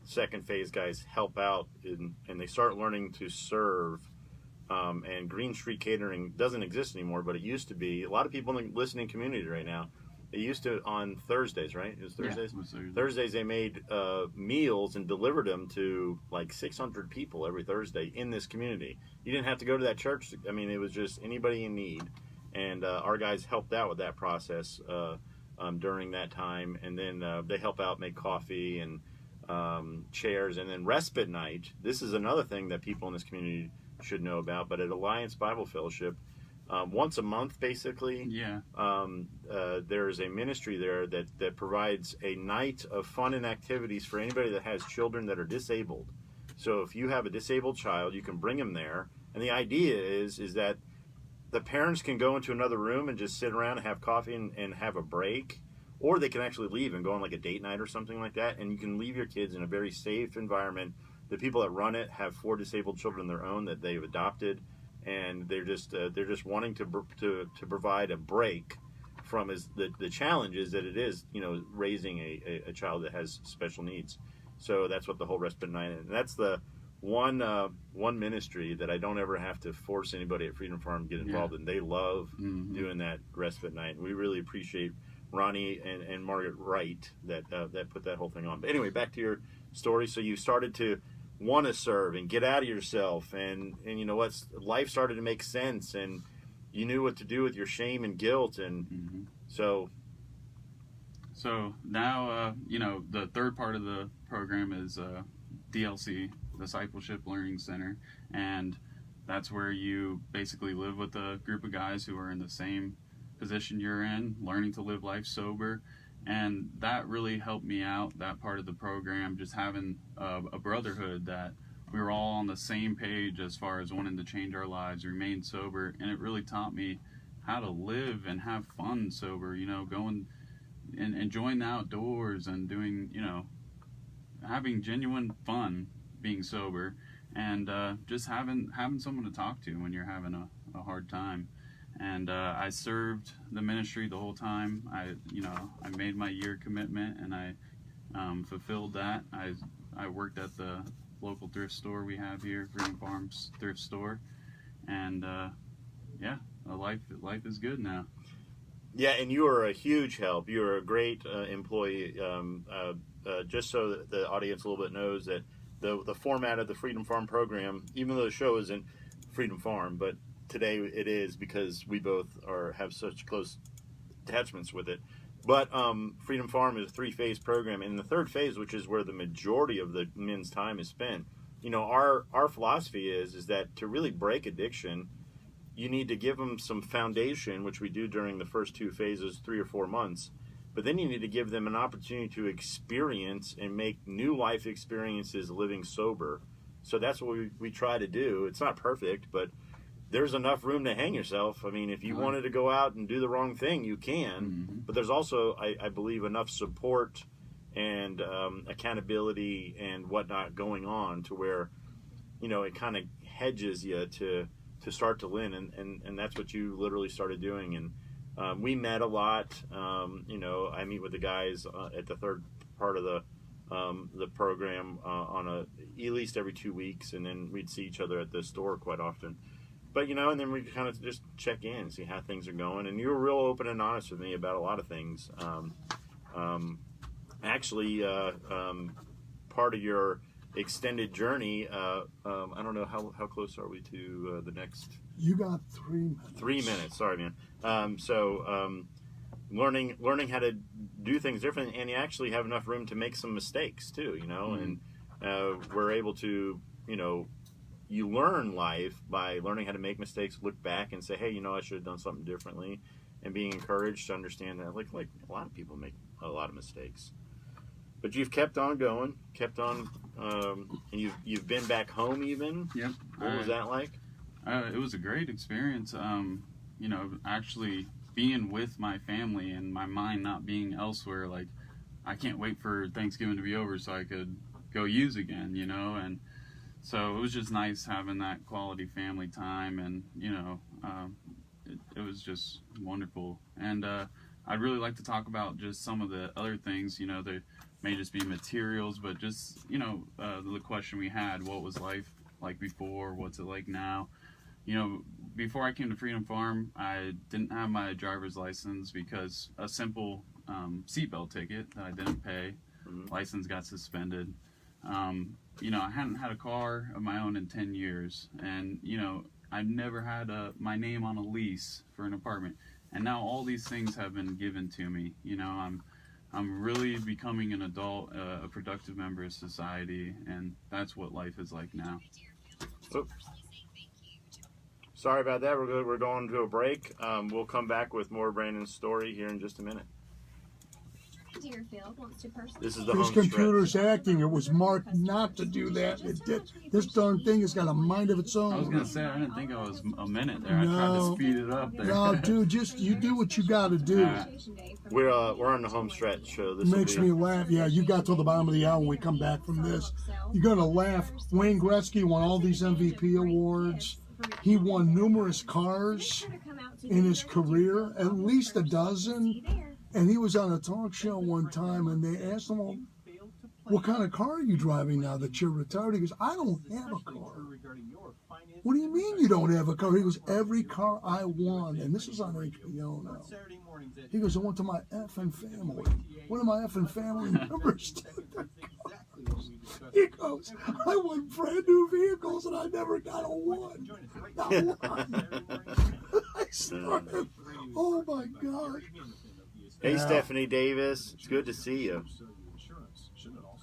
second phase guys help out and they start learning to serve. And Green Street Catering doesn't exist anymore, but it used to be. A lot of people in the listening community right now, it used to on Thursdays, right? It was Thursdays? Yeah, it was Thursday. Thursdays they made meals and delivered them to like 600 people every Thursday in this community. You didn't have to go to that church. I mean, it was just anybody in need. And our guys helped out with that process during that time. And then they help out, make coffee and chairs. And then respite night. This is another thing that people in this community should know about. But at Alliance Bible Fellowship, once a month, basically, there's a ministry there that provides a night of fun and activities for anybody that has children that are disabled. So if you have a disabled child, you can bring them there. And the idea is that the parents can go into another room and just sit around and have coffee and have a break, or they can actually leave and go on like a date night or something like that. And you can leave your kids in a very safe environment. The people that run it have 4 disabled children of their own that they've adopted, and they're just wanting to provide a break from the challenges that it is, you know, raising a child that has special needs. So that's what the whole respite night is. And that's the one ministry that I don't ever have to force anybody at Freedom Farm to get involved in. They love doing that respite night. And we really appreciate Ronnie and Margaret Wright that put that whole thing on. But anyway, back to your story. So you started to want to serve and get out of yourself, and you know what, life started to make sense, and you knew what to do with your shame and guilt, and so now you know, the third part of the program is DLC, Discipleship Learning Center, and that's where you basically live with a group of guys who are in the same position you're in, learning to live life sober. And that really helped me out, that part of the program, just having a brotherhood that we were all on the same page as far as wanting to change our lives, remain sober. And it really taught me how to live and have fun sober, you know, going and enjoying the outdoors and doing, you know, having genuine fun being sober. and just having someone to talk to when you're having a hard time. And I served the ministry the whole time. I made my year commitment, and I fulfilled that. I worked at the local thrift store we have here, Freedom Farms thrift store, and life is good now. Yeah, and you are a huge help. You are a great employee. Just so that the audience a little bit knows that the format of the Freedom Farm program, even though the show isn't Freedom Farm, but today it is because we both have such close attachments with it. But Freedom Farm is a 3-phase program, and the third phase, which is where the majority of the men's time is spent, our philosophy is that to really break addiction, you need to give them some foundation, which we do during the first 2 phases, 3 or 4 months. But then you need to give them an opportunity to experience and make new life experiences living sober. So that's what we try to do. It's not perfect, but there's enough room to hang yourself. I mean, if you wanted to go out and do the wrong thing, you can. Mm-hmm. But there's also, I believe, enough support and accountability and whatnot going on to where, it kind of hedges you to start to win. And that's what you literally started doing. And we met a lot. I meet with the guys at the third part of the program on at least every 2 weeks, and then we'd see each other at the store quite often. But, and then we kind of just check in, see how things are going. And you were real open and honest with me about a lot of things. Actually, part of your extended journey, I don't know, how close are we to the next? You got 3 minutes. 3 minutes, sorry, man. Learning how to do things different, and you actually have enough room to make some mistakes, too, Mm-hmm. And we're able to, you learn life by learning how to make mistakes, look back and say, hey, I should have done something differently, and being encouraged to understand that, like a lot of people make a lot of mistakes. But you've kept on going, and you've been back home even. Yep. What was that like? It was a great experience. Actually being with my family and my mind not being elsewhere. Like, I can't wait for Thanksgiving to be over so I could go use again, and so it was just nice having that quality family time, and it was just wonderful. And I'd really like to talk about just some of the other things. There may just be materials, but just the question we had: what was life like before? What's it like now? Before I came to Freedom Farm, I didn't have my driver's license because a simple seatbelt ticket that I didn't pay, license got suspended. I hadn't had a car of my own in 10 years, and I've never had my name on a lease for an apartment, and now all these things have been given to me. I'm really becoming an adult, a productive member of society, and that's what life is like now. Oops. Sorry about that. We're going to a break. We'll come back with more of Brandon's story here in just a minute. This is the This home computer's stretch. acting. It was marked not to do that. It did. This darn thing has got a mind of its own. I was gonna say, I didn't think I was a minute there. I tried to speed it up there. No, dude, you do what you got to do. We're on the home stretch. This Makes me laugh. Yeah, you got till the bottom of the hour when we come back from this. You're gonna laugh. Wayne Gretzky won all these MVP awards. He won numerous cars in his career, at least a dozen. And he was on a talk show one time, and they asked him, well, what kind of car are you driving now that you're retired? He goes, I don't have a car. What do you mean you don't have a car? He goes, every car I won, and this is on HBO now. He goes, I went to my effing family. One of my effing family members did the cars. He goes, I won brand new vehicles, and I never got a one. Not one. I started, oh my God. Hey, Stephanie Davis. It's good to see you.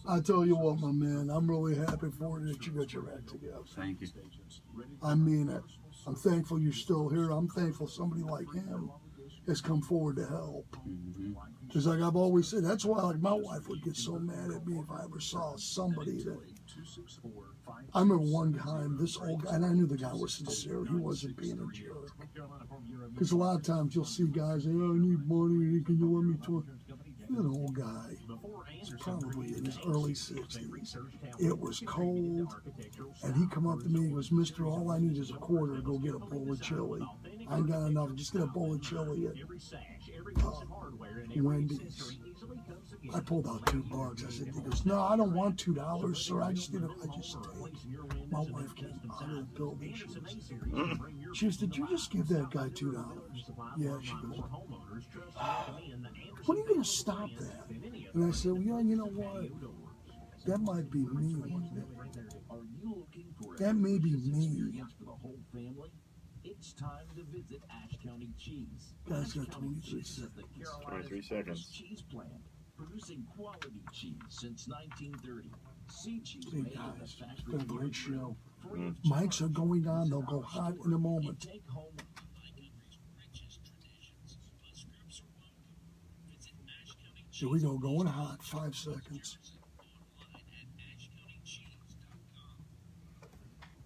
I tell you what, my man, I'm really happy for you that you got your act together. Thank you. I mean it. I'm thankful you're still here. I'm thankful somebody like him has come forward to help. Because like I've always said, that's why like my wife would get so mad at me if I ever saw somebody that... I remember one time, this old guy, and I knew the guy was sincere. He wasn't being a jerk. Because a lot of times you'll see guys say, oh, I need money. Can you lend me $20? He was an old guy, probably in his early 60s. It was cold, and he come up to me and goes, "Mister, all I need is a quarter to go get a bowl of chili. I ain't got enough. Just get a bowl of chili at Wendy's." I pulled out $2. I said, he goes, "No, I don't want $2, sir. I just take." My wife came out of the building. She said, "Did you just give that guy $2? Yeah, she goes, "When are you going to stop that?" And I said, "Well, yeah, you know what? That might be me one day. That may be me." It's time to visit Ashe County Cheese. Guy's got 23 seconds. 23 seconds. Cheese plant, producing quality cheese since 1930. Sea cheese Hey made in the guys, it's factory been a great show. free of Mics are going on. They'll go hot in a moment. take home. Here we go, going hot. 5 seconds.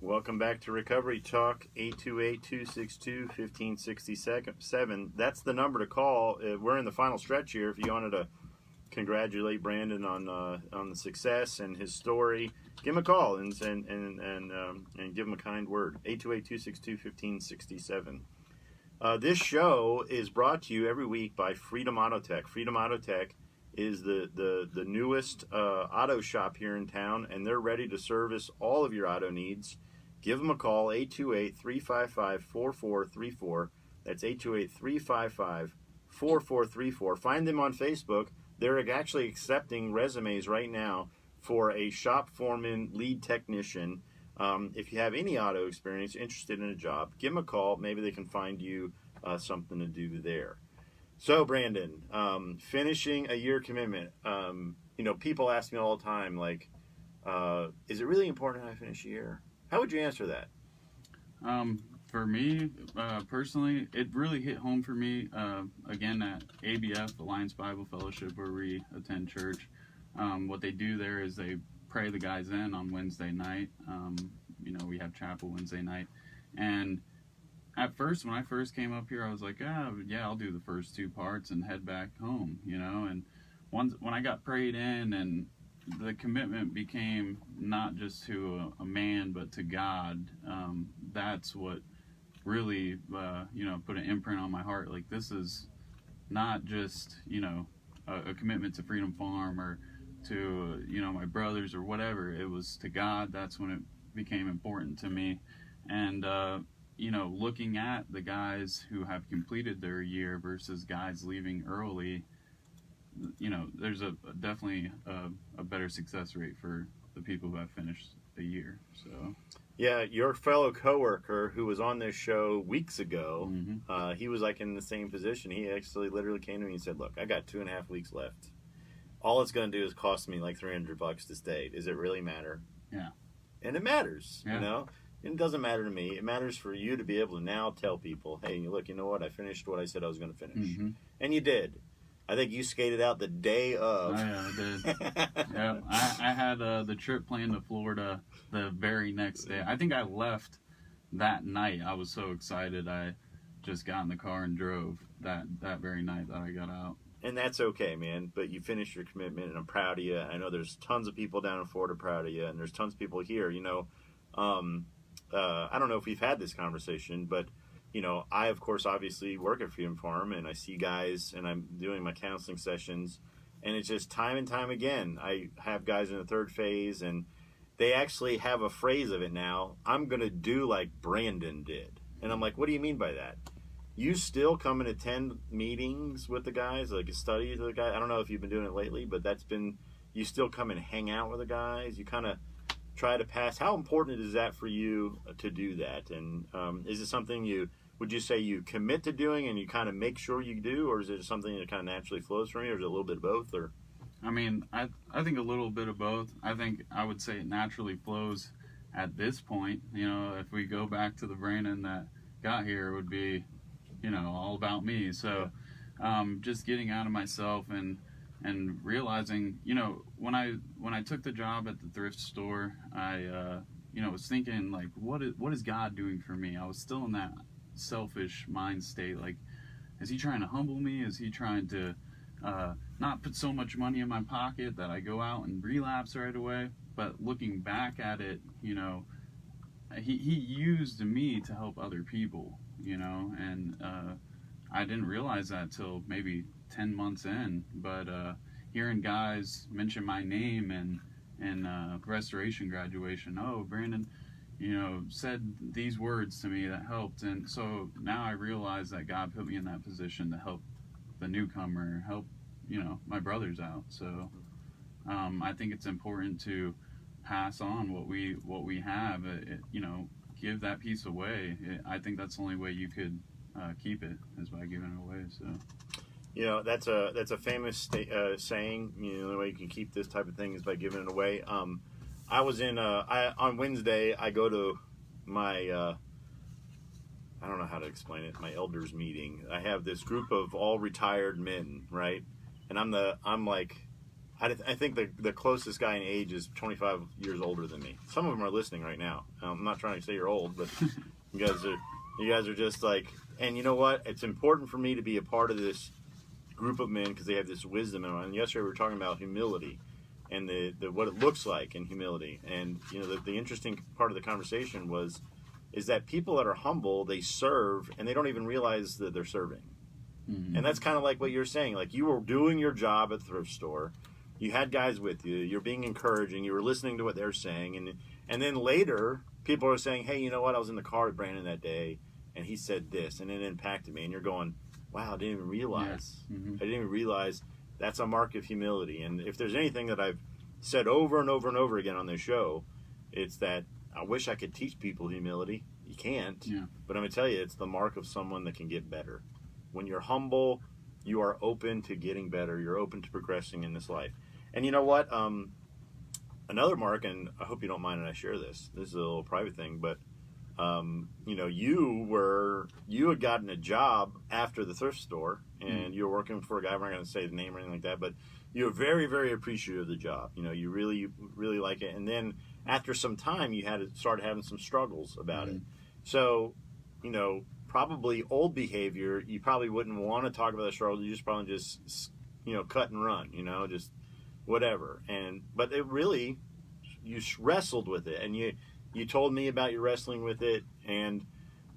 Welcome back to Recovery Talk, 828-262-1567. That's the number to call. We're in the final stretch here. If you wanted to congratulate Brandon on the success and his story, give him a call and give him a kind word. 828-262-1567. This show is brought to you every week by Freedom Auto Tech. Freedom Auto Tech is the newest auto shop here in town, and they're ready to service all of your auto needs. Give them a call, 828-355-4434. That's 828-355-4434. Find them on Facebook. They're actually accepting resumes right now for a shop foreman lead technician. If you have any auto experience, interested in a job, give them a call. Maybe they can find you something to do there. So, Brandon, finishing a year commitment. People ask me all the time, like, is it really important that I finish a year? How would you answer that? For me, personally, it really hit home for me, again, at ABF, Alliance Bible Fellowship, where we attend church. What they do there is they pray the guys in on Wednesday night. We have chapel Wednesday night. And at first, when I first came up here, I was like, yeah, I'll do the first 2 parts and head back home, And when I got prayed in and the commitment became not just to a man, but to God, that's what really, put an imprint on my heart. Like, this is not just, a commitment to Freedom Farm or to, my brothers or whatever. It was to God. That's when it became important to me. And, looking at the guys who have completed their year versus guys leaving early, there's definitely a better success rate for the people who have finished the year. So, yeah, your fellow coworker who was on this show weeks ago, mm-hmm. He was like in the same position. He actually literally came to me and said, "Look, I got 2.5 weeks left. All it's going to do is cost me like $300 to stay. Does it really matter?" Yeah, and it matters. Yeah. It doesn't matter to me. It matters for you to be able to now tell people, "Hey, look, you know what? I finished what I said I was going to finish," mm-hmm. and you did. I think you skated out the day of. Oh, yeah, I did. Yeah, I had the trip planned to Florida the very next day. I think I left that night. I was so excited. I just got in the car and drove that very night that I got out. And that's okay, man. But you finished your commitment, and I'm proud of you. I know there's tons of people down in Florida proud of you, and there's tons of people here. I don't know if we've had this conversation, but I, of course, obviously work at Freedom Farm, and I see guys, and I'm doing my counseling sessions, and it's just time and time again. I have guys in the third phase, and they actually have a phrase of it now. I'm going to do like Brandon did. And I'm like, what do you mean by that? You still come and attend meetings with the guys, like studies with the guys? I don't know if you've been doing it lately, but you still come and hang out with the guys. You kind of try to pass. How important is that for you to do that? And is it something would you say you commit to doing and you kind of make sure you do, or is it something that kind of naturally flows from you, or is it a little bit of both? Or I mean, I think a little bit of both. I think I would say it naturally flows at this point. If we go back to the Brandon that got here, it would be, all about me. So just getting out of myself and realizing, when I took the job at the thrift store, I was thinking, like, what is God doing for me? I was still in that selfish mind state. Like, is he trying to humble me? Is he trying to not put so much money in my pocket that I go out and relapse right away. But looking back at it, you know, he used me to help other people, you know, and I didn't realize that till maybe 10 months in. But hearing guys mention my name and restoration graduation, oh, Brandon, you know, said these words to me that helped. And so now I realize that God put me in that position to help the newcomer, help, you know, my brothers out. So I think it's important to pass on what we have, you know, give that piece away. I think that's the only way you could keep it, is by giving it away. So, you know, that's a famous saying. You know, the way you can keep this type of thing is by giving it away. I was in on Wednesday. I go to my I don't know how to explain it. My elders meeting. I have this group of all retired men, right? And I'm like, I think the closest guy in age is 25 years older than me. Some of them are listening right now. I'm not trying to say you're old, but you guys are just like. And you know what? It's important for me to be a part of this group of men because they have this wisdom. And yesterday we were talking about humility and the what it looks like in humility. And you know, the interesting part of the conversation is that people that are humble, they serve and they don't even realize that they're serving. Mm-hmm. And that's kind of like what you're saying. Like, you were doing your job at the thrift store. You had guys with you. You're being encouraging. You were listening to what they're saying. And then later, people are saying, hey, you know what? I was in the car with Brandon that day, and he said this, and it impacted me. And you're going, wow, I didn't even realize. Yeah. Mm-hmm. I didn't even realize that's a mark of humility. And if there's anything that I've said over and over and over again on this show, it's that I wish I could teach people humility. You can't. Yeah. But I'm going to tell you, it's the mark of someone that can get better. When you're humble, you are open to getting better. You're open to progressing in this life. And you know what? Another mark, and I hope you don't mind that I share this. This is a little private thing, but you know, you had gotten a job after the thrift store, and you were working for a guy. I'm not going to say the name or anything like that, but you were very, very appreciative of the job. You know, you really, really like it. And then after some time, you started having some struggles about it. So, you know, probably old behavior, you probably wouldn't want to talk about the struggle. You probably you know, cut and run. You know, just whatever. But it really, you wrestled with it, and you told me about your wrestling with it, and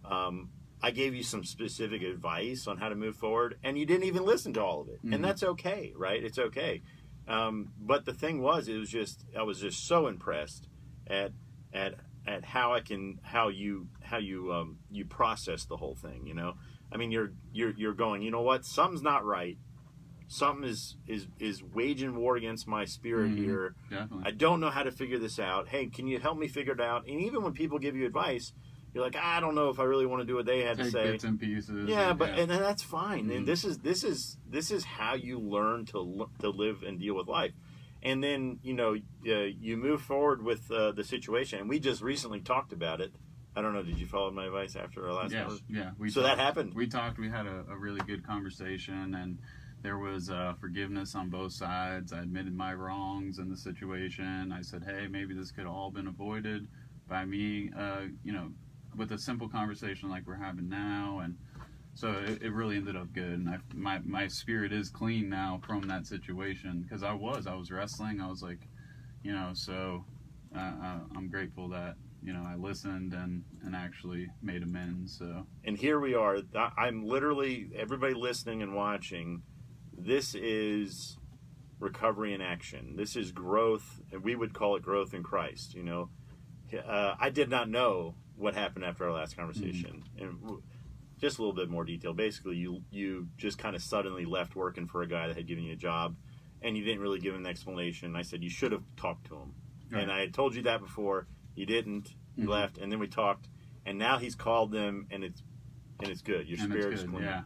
I gave you some specific advice on how to move forward, and you didn't even listen to all of it, and that's okay, right? It's okay. But the thing was, I was just so impressed at how you process the whole thing. You know, I mean, you're going, you know what? Something's not right. Something is waging war against my spirit here. Definitely. I don't know how to figure this out. Hey, can you help me figure it out? And even when people give you advice, you're like, I don't know if I really want to do what they had to say. Bits and pieces. Yeah, and that's fine. And this is how you learn to live and deal with life. And then, you know, you move forward with the situation. And we just recently talked about it. I don't know. Did you follow my advice after our last hour? Yeah. That happened. We talked. We had a really good conversation, and there was forgiveness on both sides. I admitted my wrongs in the situation. I said, hey, maybe this could have all been avoided by me, you know, with a simple conversation like we're having now. And so it really ended up good. And my spirit is clean now from that situation, because I was wrestling. I was like, you know, so I'm grateful that, you know, I listened and actually made amends. So. And here we are. I'm literally, everybody listening and watching, this is recovery in action. This is growth, and we would call it growth in Christ. You know, I did not know what happened after our last conversation, and just a little bit more detail. Basically, you just kind of suddenly left working for a guy that had given you a job, and you didn't really give him an explanation. I said you should have talked to him, and I had told you that before. You didn't. You left, and then we talked, and now he's called them, and it's good. Your spirit's clean. Yeah.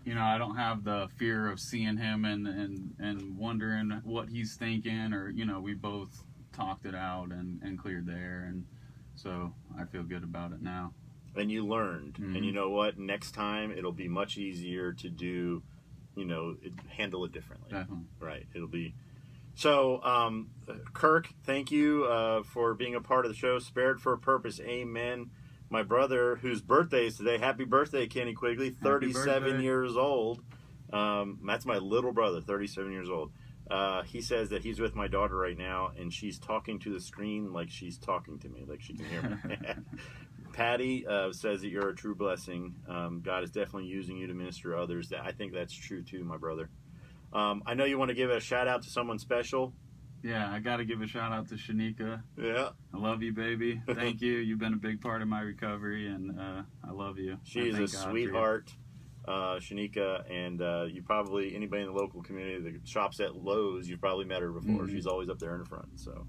You know, I don't have the fear of seeing him and wondering what he's thinking, or, you know, we both talked it out and cleared the air, and so I feel good about it now. And you learned, and you know what? Next time it'll be much easier to do, you know, handle it differently. Definitely. Right. It'll be. So, Kirk, thank you for being a part of the show. Spared for a purpose. Amen. My brother, whose birthday is today, happy birthday, Kenny Quigley, 37 years old. That's my little brother, 37 years old. He says that he's with my daughter right now, and she's talking to the screen like she's talking to me, like she can hear me. Patty says that you're a true blessing. God is definitely using you to minister to others. I think that's true too, my brother. I know you want to give a shout out to someone special. Yeah, I got to give a shout out to Shanika. Yeah. I love you, baby. Thank you. You've been a big part of my recovery, and I love you. She's a sweetheart, Shanika, and you probably, anybody in the local community that shops at Lowe's, you've probably met her before. Mm-hmm. She's always up there in the front. So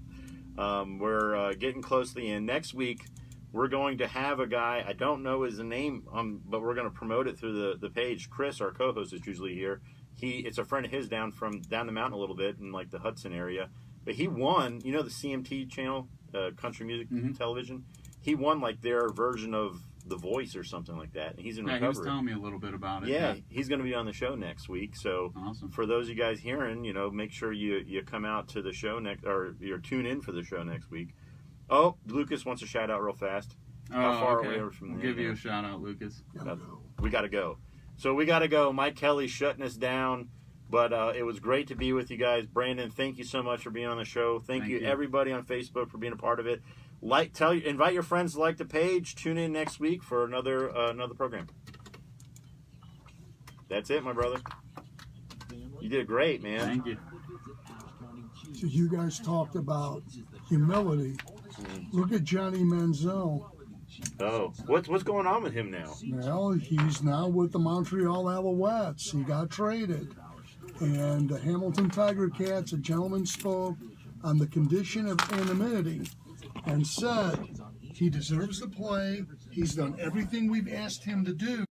we're getting close to the end. Next week, we're going to have a guy, I don't know his name, but we're going to promote it through the page. Chris, our co-host, is usually here. It's a friend of his down the mountain a little bit in like the Hudson area. But he won, the CMT channel, country music television. He won like their version of The Voice or something like that. And he's in recovery. He was telling me a little bit about it. Yeah, he's going to be on the show next week. So awesome. For those of you guys hearing, make sure you come out to the show or you tune in for the show next week. Oh, Lucas wants a shout out real fast. How far okay. are we from We'll give you a shout out, Lucas. We got to go. So we got to go. Mike Kelly's shutting us down. But it was great to be with you guys. Brandon, thank you so much for being on the show. Thank you everybody on Facebook for being a part of it. Invite your friends to like the page. Tune in next week for another program. That's it, my brother. You did great, man. Thank you. So you guys talked about humility. Look at Johnny Manziel. Oh, what's going on with him now? Well, he's now with the Montreal Alouettes. He got traded. And the Hamilton Tiger Cats, a gentleman spoke on the condition of anonymity and said he deserves to play. He's done everything we've asked him to do.